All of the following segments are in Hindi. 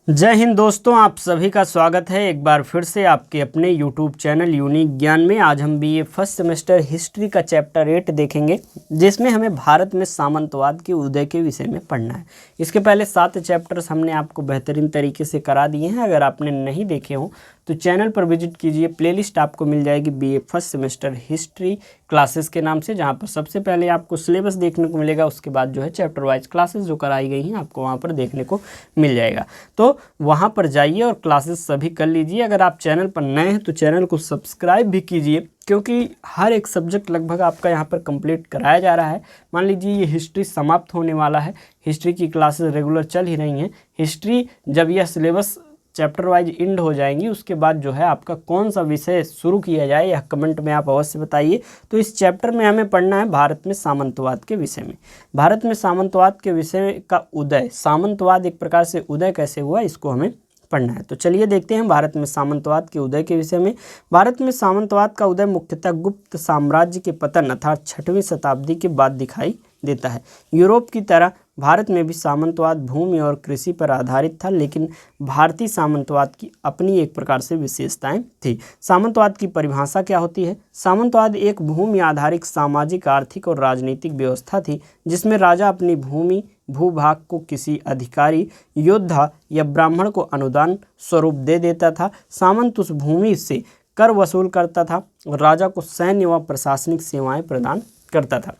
जय हिंद दोस्तों, आप सभी का स्वागत है एक बार फिर से आपके अपने YouTube चैनल यूनिक ज्ञान में। आज हम बीए फर्स्ट सेमेस्टर हिस्ट्री का चैप्टर 8 देखेंगे, जिसमें हमें भारत में सामंतवाद के उदय के विषय में पढ़ना है। इसके पहले 7 चैप्टर्स हमने आपको बेहतरीन तरीके से करा दिए हैं। अगर आपने नहीं देखे हो तो चैनल पर विजिट कीजिए, प्लेलिस्ट आपको मिल जाएगी BA first semester history classes के नाम से, जहाँ पर सबसे पहले आपको सिलेबस देखने को मिलेगा। उसके बाद जो है चैप्टर वाइज क्लासेस जो कराई गई हैं आपको वहाँ पर देखने को मिल जाएगा। तो वहाँ पर जाइए और क्लासेस सभी कर लीजिए। अगर आप चैनल पर नए हैं तो चैनल को सब्सक्राइब भी कीजिए, क्योंकि हर एक सब्जेक्ट लगभग आपका यहाँ पर कंप्लीट कराया जा रहा है। मान लीजिए ये हिस्ट्री समाप्त होने वाला है, हिस्ट्री की क्लासेस रेगुलर चल ही रही हैं। हिस्ट्री जब यह सिलेबस चैप्टर वाइज एंड हो जाएंगी, उसके बाद जो है आपका कौन सा विषय शुरू किया जाए यह कमेंट में आप अवश्य बताइए। तो इस चैप्टर में हमें पढ़ना है भारत में सामंतवाद के विषय में। भारत में सामंतवाद के विषय का उदय, सामंतवाद एक प्रकार से उदय कैसे हुआ, इसको हमें पढ़ना है। तो चलिए देखते हैं भारत में सामंतवाद के उदय के विषय में। भारत में सामंतवाद का उदय मुख्यतः गुप्त साम्राज्य के पतन अर्थात 6वीं शताब्दी के बाद दिखाई देता है। यूरोप की तरह भारत में भी सामंतवाद भूमि और कृषि पर आधारित था, लेकिन भारतीय सामंतवाद की अपनी एक प्रकार से विशेषताएं थी। सामंतवाद की परिभाषा क्या होती है? सामंतवाद एक भूमि आधारित सामाजिक, आर्थिक और राजनीतिक व्यवस्था थी, जिसमें राजा अपनी भूमि भूभाग को किसी अधिकारी, योद्धा या ब्राह्मण को अनुदान स्वरूप दे देता था। सामंत उस भूमि से कर वसूल करता था और राजा को सैन्य व प्रशासनिक सेवाएं प्रदान करता था।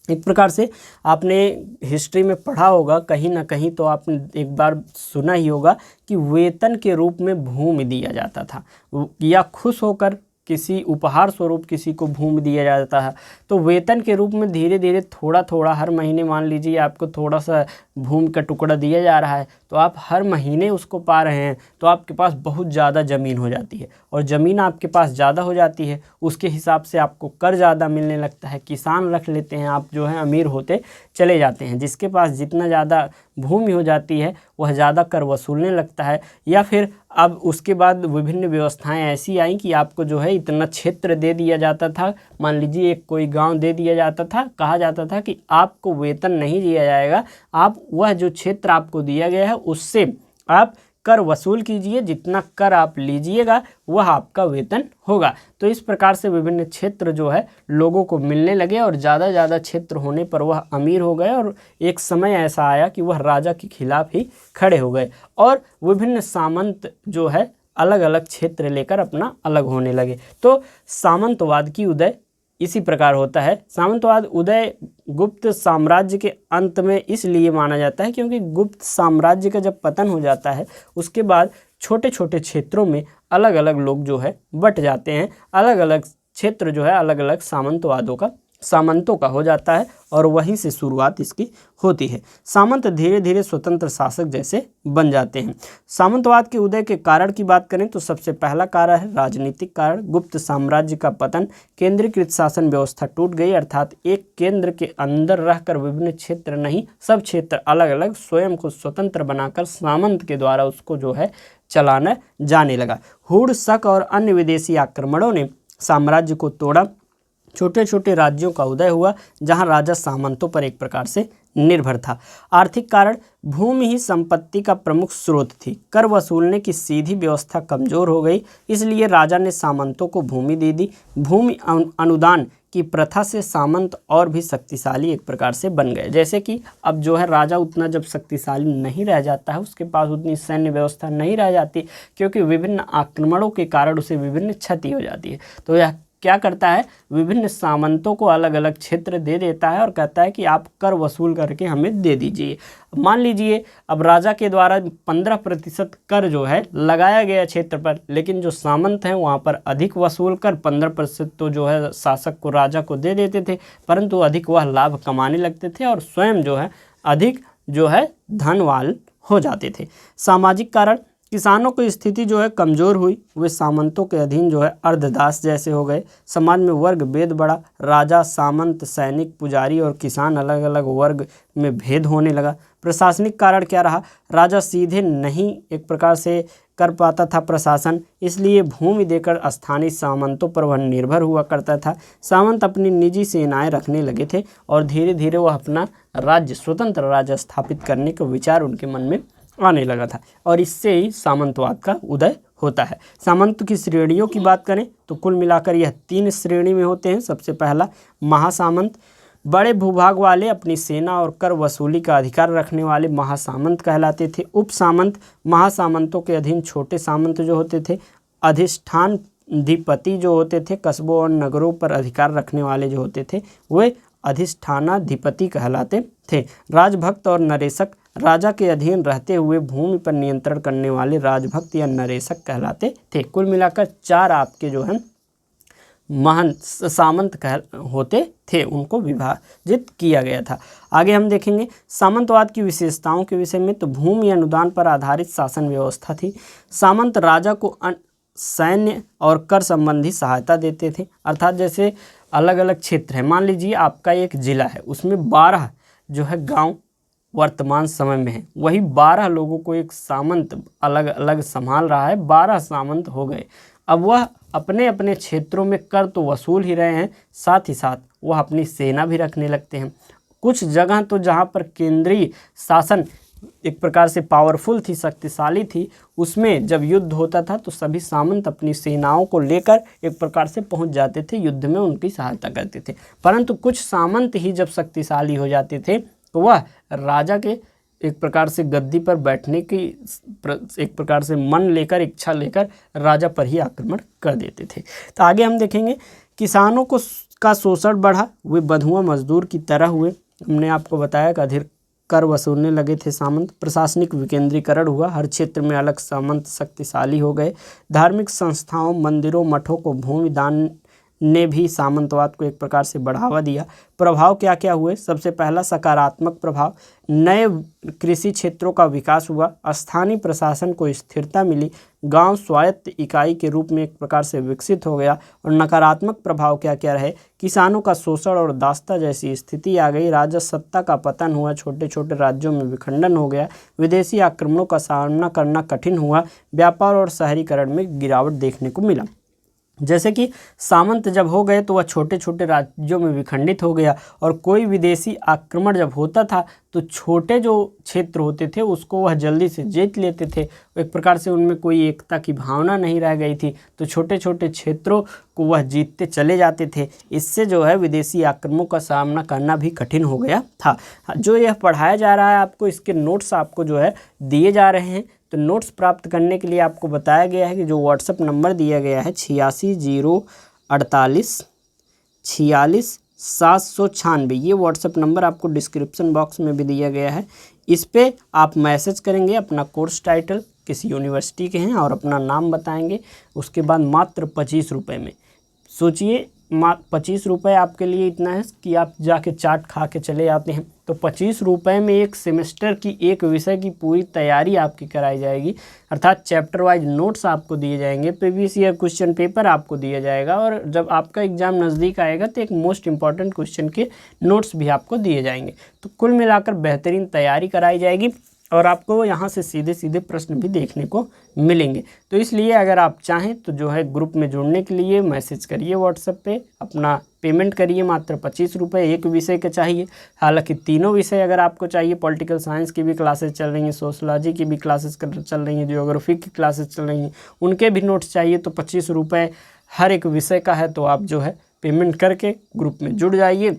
एक प्रकार से आपने हिस्ट्री में पढ़ा होगा, कहीं ना कहीं तो आपने एक बार सुना ही होगा कि वेतन के रूप में भूमि दिया जाता था, या खुश होकर किसी उपहार स्वरूप किसी को भूमि दिया जाता है। तो वेतन के रूप में धीरे धीरे थोड़ा थोड़ा हर महीने, मान लीजिए आपको थोड़ा सा भूमि का टुकड़ा दिया जा रहा है, तो आप हर महीने उसको पा रहे हैं, तो आपके पास बहुत ज़्यादा ज़मीन हो जाती है। और ज़मीन आपके पास ज़्यादा हो जाती है, उसके हिसाब से आपको कर ज़्यादा मिलने लगता है। किसान रख लेते हैं, आप जो है अमीर होते चले जाते हैं। जिसके पास जितना ज़्यादा भूमि हो जाती है वह ज़्यादा कर वसूलने लगता है। या फिर अब उसके बाद विभिन्न व्यवस्थाएं ऐसी आई कि आपको जो है इतना क्षेत्र दे दिया जाता था। मान लीजिए एक कोई गांव दे दिया जाता था, कहा जाता था कि आपको वेतन नहीं दिया जाएगा, आप वह जो क्षेत्र आपको दिया गया है उससे आप कर वसूल कीजिए, जितना कर आप लीजिएगा वह आपका वेतन होगा। तो इस प्रकार से विभिन्न क्षेत्र जो है लोगों को मिलने लगे, और ज़्यादा क्षेत्र होने पर वह अमीर हो गए। और एक समय ऐसा आया कि वह राजा के खिलाफ ही खड़े हो गए, और विभिन्न सामंत जो है अलग अलग क्षेत्र लेकर अपना अलग होने लगे। तो सामंतवाद की उदय इसी प्रकार होता है। सामंतवाद उदय गुप्त साम्राज्य के अंत में इसलिए माना जाता है क्योंकि गुप्त साम्राज्य का जब पतन हो जाता है, उसके बाद छोटे छोटे क्षेत्रों में अलग अलग लोग जो है बट जाते हैं। अलग अलग क्षेत्र जो है अलग अलग सामंतों का हो जाता है, और वहीं से शुरुआत इसकी होती है। सामंत धीरे धीरे स्वतंत्र शासक जैसे बन जाते हैं। सामंतवाद के उदय के कारण की बात करें तो सबसे पहला कारण है राजनीतिक कारण। गुप्त साम्राज्य का पतन, केंद्रीकृत शासन व्यवस्था टूट गई, अर्थात एक केंद्र के अंदर रहकर विभिन्न क्षेत्र नहीं, सब क्षेत्र अलग अलग स्वयं को स्वतंत्र बनाकर सामंत के द्वारा उसको जो है चलाना जाने लगा। हुड़, शक और अन्य विदेशी आक्रमणों ने साम्राज्य को तोड़ा। छोटे छोटे राज्यों का उदय हुआ, जहां राजा सामंतों पर एक प्रकार से निर्भर था। आर्थिक कारण, भूमि ही संपत्ति का प्रमुख स्रोत थी। कर वसूलने की सीधी व्यवस्था कमजोर हो गई, इसलिए राजा ने सामंतों को भूमि दे दी। भूमि अनुदान की प्रथा से सामंत और भी शक्तिशाली एक प्रकार से बन गए। जैसे कि अब जो है राजा उतना जब शक्तिशाली नहीं रह जाता है, उसके पास उतनी सैन्य व्यवस्था नहीं रह जाती, क्योंकि विभिन्न आक्रमणों के कारण उसे विभिन्न क्षति हो जाती है। तो यह क्या करता है, विभिन्न सामंतों को अलग अलग क्षेत्र दे देता है और कहता है कि आप कर वसूल करके हमें दे दीजिए। मान लीजिए अब राजा के द्वारा 15% कर जो है लगाया गया क्षेत्र पर, लेकिन जो सामंत हैं वहाँ पर अधिक वसूल कर 15% तो जो है शासक को, राजा को दे देते थे, परंतु अधिक वह लाभ कमाने लगते थे और स्वयं जो है अधिक जो है धनवान हो जाते थे। सामाजिक कारण, किसानों की स्थिति जो है कमज़ोर हुई, वे सामंतों के अधीन जो है अर्धदास जैसे हो गए। समाज में वर्ग भेद बढ़ा, राजा, सामंत, सैनिक, पुजारी और किसान अलग अलग वर्ग में भेद होने लगा। प्रशासनिक कारण क्या रहा, राजा सीधे नहीं एक प्रकार से कर पाता था प्रशासन, इसलिए भूमि देकर स्थानीय सामंतों पर वह निर्भर हुआ करता था। सामंत अपनी निजी सेनाएं रखने लगे थे और धीरे धीरे वह अपना राज्य, स्वतंत्र राज्य स्थापित करने के विचार उनके मन में आने लगा था और इससे ही सामंतवाद का उदय होता है। सामंत की श्रेणियों की बात करें तो कुल मिलाकर यह 3 श्रेणी में होते हैं। सबसे पहला महासामंत, बड़े भूभाग वाले, अपनी सेना और कर वसूली का अधिकार रखने वाले महासामंत कहलाते थे। उपसामंत, महासामंतों के अधीन छोटे सामंत जो होते थे। अधिष्ठानाधिपति जो होते थे, कस्बों और नगरों पर अधिकार रखने वाले जो होते थे वे अधिष्ठानाधिपति कहलाते थे। राजभक्त और नरेशक, राजा के अधीन रहते हुए भूमि पर नियंत्रण करने वाले राजभक्त या नरेशक कहलाते थे। कुल मिलाकर 4 आपके जो हैं महंत सामंत होते थे, उनको विभाजित किया गया था। आगे हम देखेंगे सामंतवाद की विशेषताओं के विषय में। तो भूमि अनुदान पर आधारित शासन व्यवस्था थी। सामंत राजा को सैन्य और कर संबंधी सहायता देते थे। अर्थात जैसे अलग अलग क्षेत्र है, मान लीजिए आपका एक जिला है, उसमें 12 जो है गांव वर्तमान समय में है, वही 12 लोगों को एक सामंत अलग अलग संभाल रहा है। 12 सामंत हो गए। अब वह अपने अपने क्षेत्रों में कर तो वसूल ही रहे हैं, साथ ही साथ वह अपनी सेना भी रखने लगते हैं। कुछ जगह तो जहाँ पर केंद्रीय शासन एक प्रकार से पावरफुल थी, शक्तिशाली थी, उसमें जब युद्ध होता था तो सभी सामंत अपनी सेनाओं को लेकर एक प्रकार से पहुंच जाते थे, युद्ध में उनकी सहायता करते थे। परंतु कुछ सामंत ही जब शक्तिशाली हो जाते थे तो वह राजा के एक प्रकार से गद्दी पर बैठने की एक प्रकार से मन लेकर, इच्छा लेकर राजा पर ही आक्रमण कर देते थे। तो आगे हम देखेंगे किसानों का शोषण बढ़ा, वे बंधुआ मजदूर की तरह हुए। हमने आपको बताया कि अधिक कर वसूलने लगे थे सामंत। प्रशासनिक विकेंद्रीकरण हुआ, हर क्षेत्र में अलग सामंत शक्तिशाली हो गए। धार्मिक संस्थाओं, मंदिरों, मठों को भूमि दान ने भी सामंतवाद को एक प्रकार से बढ़ावा दिया। प्रभाव क्या क्या हुए? सबसे पहला सकारात्मक प्रभाव, नए कृषि क्षेत्रों का विकास हुआ, स्थानीय प्रशासन को स्थिरता मिली, गांव स्वायत्त इकाई के रूप में एक प्रकार से विकसित हो गया। और नकारात्मक प्रभाव क्या क्या रहे? किसानों का शोषण और दासता जैसी स्थिति आ गई, राजसत्ता का पतन हुआ, छोटे छोटे राज्यों में विखंडन हो गया, विदेशी आक्रमणों का सामना करना कठिन हुआ, व्यापार और शहरीकरण में गिरावट देखने को मिला। जैसे कि सामंत जब हो गए तो वह छोटे छोटे राज्यों में विखंडित हो गया और कोई विदेशी आक्रमण जब होता था तो छोटे जो क्षेत्र होते थे उसको वह जल्दी से जीत लेते थे। एक प्रकार से उनमें कोई एकता की भावना नहीं रह गई थी, तो छोटे छोटे क्षेत्रों को वह जीतते चले जाते थे। इससे जो है विदेशी आक्रमणों का सामना करना भी कठिन हो गया था। जो यह पढ़ाया जा रहा है आपको, इसके नोट्स आपको जो है दिए जा रहे हैं। तो नोट्स प्राप्त करने के लिए आपको बताया गया है कि जो व्हाट्सएप नंबर दिया गया है 86 048 46 796, ये व्हाट्सएप नंबर आपको डिस्क्रिप्शन बॉक्स में भी दिया गया है। इस पे आप मैसेज करेंगे, अपना कोर्स टाइटल किसी यूनिवर्सिटी के हैं और अपना नाम बताएंगे। उसके बाद मात्र 25 रुपये में, सोचिए 25 रुपये आपके लिए इतना है कि आप जाके चाट खा के चले आते हैं। तो 25 रुपये में एक सेमेस्टर की एक विषय की पूरी तैयारी आपकी कराई जाएगी। अर्थात चैप्टर वाइज नोट्स आपको दिए जाएंगे, प्रीवियस ईयर क्वेश्चन पेपर आपको दिया जाएगा और जब आपका एग्जाम नज़दीक आएगा तो एक मोस्ट इंपॉर्टेंट क्वेश्चन के नोट्स भी आपको दिए जाएंगे। तो कुल मिलाकर बेहतरीन तैयारी कराई जाएगी और आपको यहाँ से सीधे सीधे प्रश्न भी देखने को मिलेंगे। तो इसलिए अगर आप चाहें तो जो है ग्रुप में जुड़ने के लिए मैसेज करिए व्हाट्सएप पे, अपना पेमेंट करिए। मात्र 25 रुपये एक विषय के चाहिए। हालांकि तीनों विषय अगर आपको चाहिए, पॉलिटिकल साइंस की भी क्लासेस चल रही हैं, सोशलॉजी की भी क्लासेस चल रही हैं, ज्योग्राफी की क्लासेस चल रही हैं, उनके भी नोट्स चाहिए। तो 25 रुपये हर एक विषय का है। तो आप जो है पेमेंट करके ग्रुप में जुड़ जाइए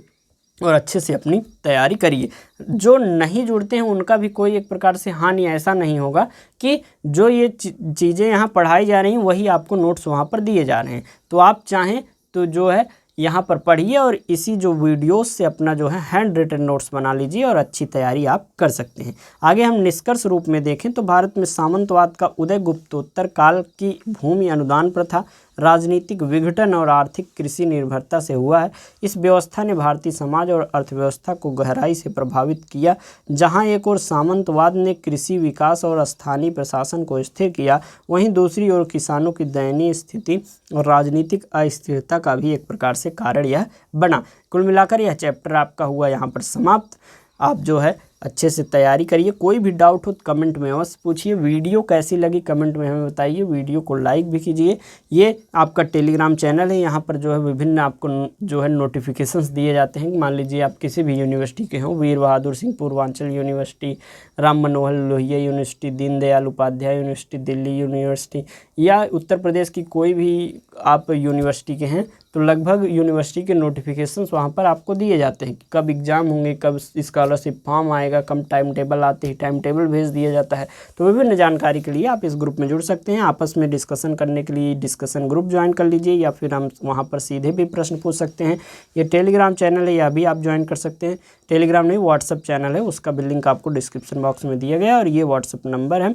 और अच्छे से अपनी तैयारी करिए। जो नहीं जुड़ते हैं उनका भी कोई एक प्रकार से हानि ऐसा नहीं होगा कि जो ये चीज़ें यहाँ पढ़ाई जा रही हैं वही आपको नोट्स वहाँ पर दिए जा रहे हैं। तो आप चाहें तो जो है यहाँ पर पढ़िए और इसी जो वीडियोस से अपना जो है हैंड रिटन नोट्स बना लीजिए और अच्छी तैयारी आप कर सकते हैं। आगे हम निष्कर्ष रूप में देखें तो भारत में सामंतवाद का उदय गुप्तोत्तर काल की भूमि अनुदान प्रथा, राजनीतिक विघटन और आर्थिक कृषि निर्भरता से हुआ है। इस व्यवस्था ने भारतीय समाज और अर्थव्यवस्था को गहराई से प्रभावित किया। जहां एक ओर सामंतवाद ने कृषि विकास और स्थानीय प्रशासन को स्थिर किया, वहीं दूसरी ओर किसानों की दयनीय स्थिति और राजनीतिक अस्थिरता का भी एक प्रकार से कारण यह बना। कुल मिलाकर यह चैप्टर आपका हुआ यहाँ पर समाप्त। आप जो है अच्छे से तैयारी करिए। कोई भी डाउट हो तो कमेंट में अवश्य पूछिए। वीडियो कैसी लगी कमेंट में हमें बताइए। वीडियो को लाइक भी कीजिए। ये आपका टेलीग्राम चैनल है, यहाँ पर जो है विभिन्न आपको जो है नोटिफिकेशंस दिए जाते हैं। मान लीजिए आप किसी भी यूनिवर्सिटी के हों, Veer Bahadur Singh Purvanchal university, Ram Manohar Lohia university, Deendayal Upadhyay university Delhi university, या उत्तर प्रदेश की कोई भी आप यूनिवर्सिटी के हैं, तो लगभग यूनिवर्सिटी के नोटिफिकेशंस वहाँ पर आपको दिए जाते हैं कि कब एग्ज़ाम होंगे, कब स्कॉलरशिप फॉर्म आएगा, कब टाइम टेबल आते ही टाइम टेबल भेज दिया जाता है। तो विभिन्न जानकारी के लिए आप इस ग्रुप में जुड़ सकते हैं। आपस में डिस्कशन करने के लिए डिस्कशन ग्रुप ज्वाइन कर लीजिए, या फिर हम वहाँ पर सीधे भी प्रश्न पूछ सकते हैं। ये टेलीग्राम चैनल है, यह भी आप ज्वाइन कर सकते हैं। टेलीग्राम नहीं, व्हाट्सअप चैनल है, उसका भी लिंक आपको डिस्क्रिप्शन बॉक्स में दिया गया है। और ये व्हाट्सअप नंबर है।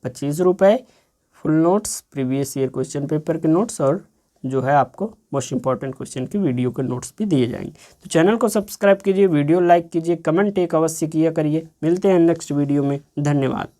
25 रुपये full notes, previous year question paper के नोट्स, और जो है आपको मोस्ट इंपॉर्टेंट क्वेश्चन की वीडियो के नोट्स भी दिए जाएंगे। तो चैनल को सब्सक्राइब कीजिए, वीडियो लाइक कीजिए, कमेंट एक अवश्य किया करिए। मिलते हैं नेक्स्ट वीडियो में। धन्यवाद।